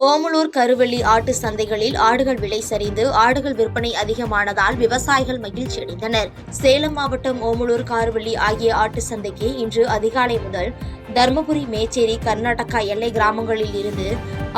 ஓமலூர் கருவெள்ளி ஆட்டு சந்தைகளில் ஆடுகள் விலை சரிந்து ஆடுகள் விற்பனை அதிகமானதால் விவசாயிகள் மகிழ்ச்சியடைந்தனர். சேலம் மாவட்டம் ஓமலூர் கார்வெள்ளி ஆகிய ஆட்டு சந்தைக்கு இன்று அதிகாலை முதல் தருமபுரி, மேச்சேரி, கர்நாடகா எல்லை கிராமங்களில் இருந்து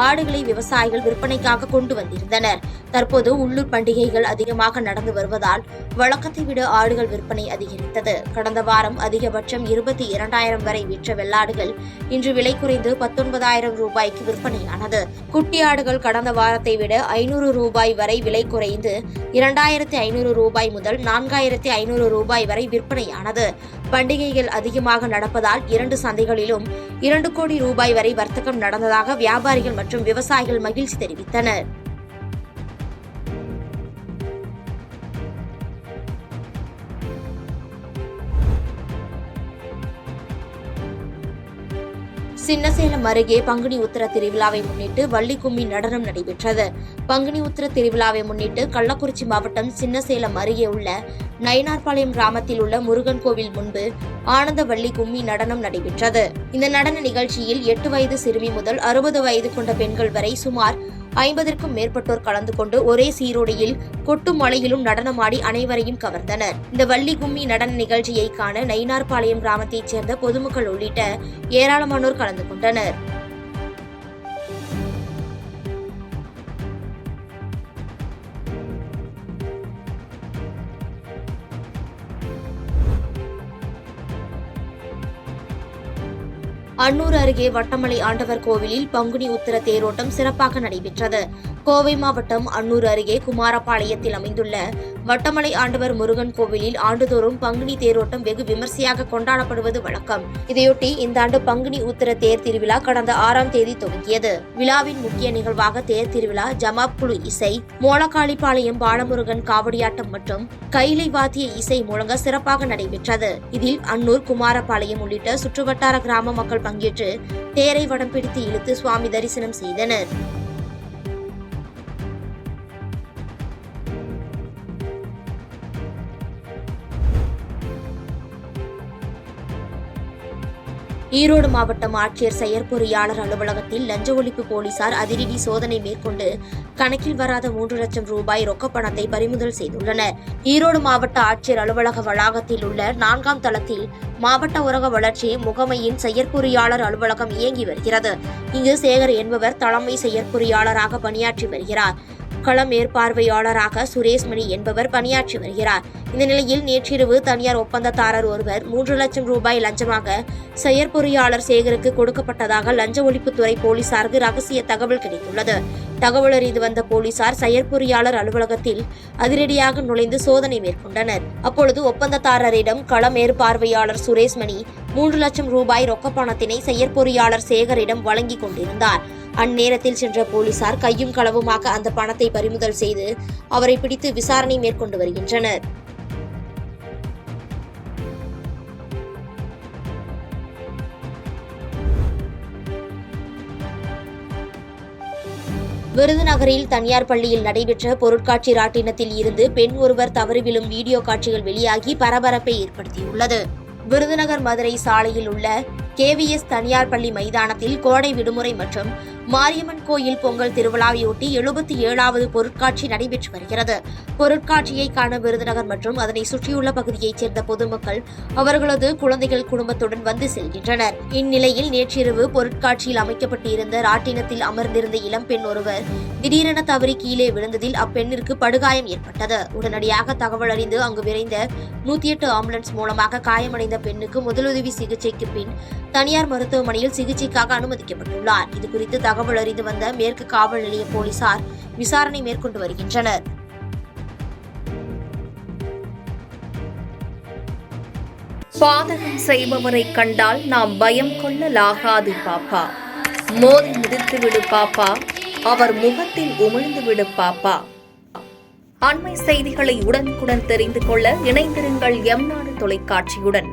ஆடுகளை விவசாயிகள் விற்பனைக்காக கொண்டு வந்திருந்தனர். தற்போது உள்ளூர் பண்டிகைகள் அதிகமாக நடந்து வருவதால் வழக்கத்தை விட ஆடுகள் விற்பனை அதிகரித்தது. கடந்த வாரம் அதிகபட்சம் 22,000 வரை விற்ற வெள்ளாடுகள் இன்று விலை குறைந்து 19,000 ரூபாய்க்கு விற்பனையானது. குட்டி ஆடுகள் கடந்த வாரத்தை விட 500 ரூபாய் வரை விலை குறைந்து 2,500 ரூபாய் முதல் 4,500 ரூபாய் வரை விற்பனையானது. பண்டிகைகள் அதிகமாக நடப்பதால் 2 சந்தைகளிலும் 2 கோடி ரூபாய் வரை வர்த்தகம் நடந்ததாக வியாபாரிகள் மற்றும் விவசாயிகள் மகிழ்ச்சி தெரிவித்தனர். சின்னசேலம் அருகே பங்குனி உத்திர திருவிழாவை முன்னிட்டு வள்ளி கும்மி நடனம் நடைபெற்றது. பங்குனி உத்திர திருவிழாவை முன்னிட்டு கள்ளக்குறிச்சி மாவட்டம் சின்னசேலம் அருகே உள்ள நயினார்பாளையம் கிராமத்தில் உள்ள முருகன் கோவில் முன்பு ஆனந்த வள்ளி கும்மி நடனம் நடைபெற்றது. இந்த நடன நிகழ்ச்சியில் 8 வயது சிறுமி முதல் 60 வயது கொண்ட பெண்கள் வரை சுமார் 50க்கும் மேற்பட்டோர் கலந்து கொண்டு ஒரே சீருடையில் கொட்டும் மழையிலும் நடனமாடி அனைவரையும் கவர்ந்தனர். இந்த வள்ளி கும்மி நடன நிகழ்ச்சியை காண நயினார்பாளையம் கிராமத்தைச் சேர்ந்த பொதுமக்கள் உள்ளிட்ட ஏராளமானோர் கலந்து கொண்டனர். அன்னூர் அருகே வட்டமலை ஆண்டவர் கோவிலில் பங்குனி உத்திர தேரோட்டம் சிறப்பாக நடைபெற்றது. கோவை மாவட்டம் அன்னூர் அருகே குமாரபாளையத்தில் அமைந்துள்ள வட்டமலை ஆண்டவர் முருகன் கோவிலில் ஆண்டுதோறும் பங்குனி தேரோட்டம் வெகு விமர்சையாக கொண்டாடப்படுவது வழக்கம். இதையொட்டி இந்த ஆண்டு பங்குனி உத்திர தேர் திருவிழா கடந்த 6ஆம் தேதி துவங்கியது. விழாவின் முக்கிய நிகழ்வாக தேர் திருவிழா, ஜமாப் குழு இசை, மோளக்காளிப்பாளையம் பாலமுருகன் காவடியாட்டம் மற்றும் கைலை வாத்திய இசை முழங்க சிறப்பாக நடைபெற்றது. இதில் அன்னூர், குமாரபாளையம் உள்ளிட்ட சுற்றுவட்டார கிராம மக்கள் பங்கேற்று தேரை வடம் பிடித்து இழுத்து சுவாமி தரிசனம் செய்தனர். ஈரோடு மாவட்டம் ஆட்சியர் செயற்பொறியாளர் அலுவலகத்தில் லஞ்ச ஒழிப்பு போலீசார் அதிரடி சோதனை மேற்கொண்டு கணக்கில் வராத 3 லட்சம் ரூபாய் ரொக்கப்பணத்தை பறிமுதல் செய்துள்ளனர். ஈரோடு மாவட்ட ஆட்சியர் அலுவலக வளாகத்தில் உள்ள 4ஆம் தளத்தில் மாவட்ட ஊரக வளர்ச்சி முகமையின் செயற்பொறியாளர் அலுவலகம் இயங்கி வருகிறது. இங்கு சேகர் என்பவர் தலைமை செயற்பொறியாளராக பணியாற்றி வருகிறார். கள மேற்பார்வையாளராக சுரேஷ்மணி என்பவர் பணியாற்றி வருகிறார். இந்த நிலையில் நேற்றிரவு தனியார் ஒப்பந்ததாரர் ஒருவர் 3 லட்சம் ரூபாய் லஞ்சமாக செயற்பொறியாளர் சேகருக்கு கொடுக்கப்பட்டதாக லஞ்ச ஒழிப்புத்துறை போலீசாருக்கு ரகசிய தகவல் கிடைத்துள்ளது. தகவல் அறிந்து வந்த போலீசார் செயற்பொறியாளர் அலுவலகத்தில் அதிரடியாக நுழைந்து சோதனை மேற்கொண்டனர். அப்பொழுது ஒப்பந்ததாரரிடம் கள மேற்பார்வையாளர் சுரேஷ்மணி 3 லட்சம் ரூபாய் ரொக்கப்பணத்தினை செயற்பொறியாளர் சேகரிடம் வழங்கிக் கொண்டிருந்தார். அந்நேரத்தில் சென்ற போலீசார் கையும் களவுமாக அந்த பணத்தை பறிமுதல் செய்து அவரை பிடித்து விசாரணை மேற்கொண்டு வருகின்றனர். விருதுநகரில் தனியார் பள்ளியில் நடைபெற்ற பொருட்காட்சி ராட்டினத்தில் இருந்து பெண் ஒருவர் தவறி விழும் வீடியோ காட்சிகள் வெளியாகி பரபரப்பை ஏற்படுத்தியுள்ளது. விருதுநகர் மதுரை சாலையில் உள்ள KVS தனியார் பள்ளி மைதானத்தில் கோடை விடுமுறை மற்றும் மாரியம்மன் கோயில் பொங்கல் திருவிழாவையொட்டி 77வது பொருட்காட்சி நடைபெற்று வருகிறது. பொருட்காட்சியை காண விருதுநகர் மற்றும் அதனை சுற்றியுள்ள பகுதியைச் சேர்ந்த பொதுமக்கள் அவர்களது குழந்தைகள் குடும்பத்துடன் வந்து செல்கின்றனர். இந்நிலையில் நேற்றிரவு பொருட்காட்சியில் அமைக்கப்பட்டிருந்த ராட்டினத்தில் அமர்ந்திருந்த இளம்பெண் ஒருவர் திடீரென தவறி கீழே விழுந்ததில் அப்பெண்ணிற்கு படுகாயம் ஏற்பட்டது. உடனடியாக தகவல் அறிந்து அங்கு விரைந்த 108 ஆம்புலன்ஸ் மூலமாக காயமடைந்த பெண்ணுக்கு முதலுதவி சிகிச்சைக்கு பின் தனியார் மருத்துவமனையில் சிகிச்சைக்காக அனுமதிக்கப்பட்டுள்ளார். இதுகுறித்து தகவல் அறிந்து வந்த மேற்கு காவல் நிலைய போலீசார் விசாரணை மேற்கொண்டு வருகின்றனர். பாதகம் செய்பவரை கண்டால் நாம் பயம் கொள்ளலாகாது பாப்பா. மோதி மிதித்து விடு பாப்பா, அவர் முகத்தில் உமிழ்ந்து விடு பாப்பா. அண்மை செய்திகளை உடனுக்குடன் தெரிந்து கொள்ள இணைந்திருங்கள் எம் நாடு தொலைக்காட்சியுடன்.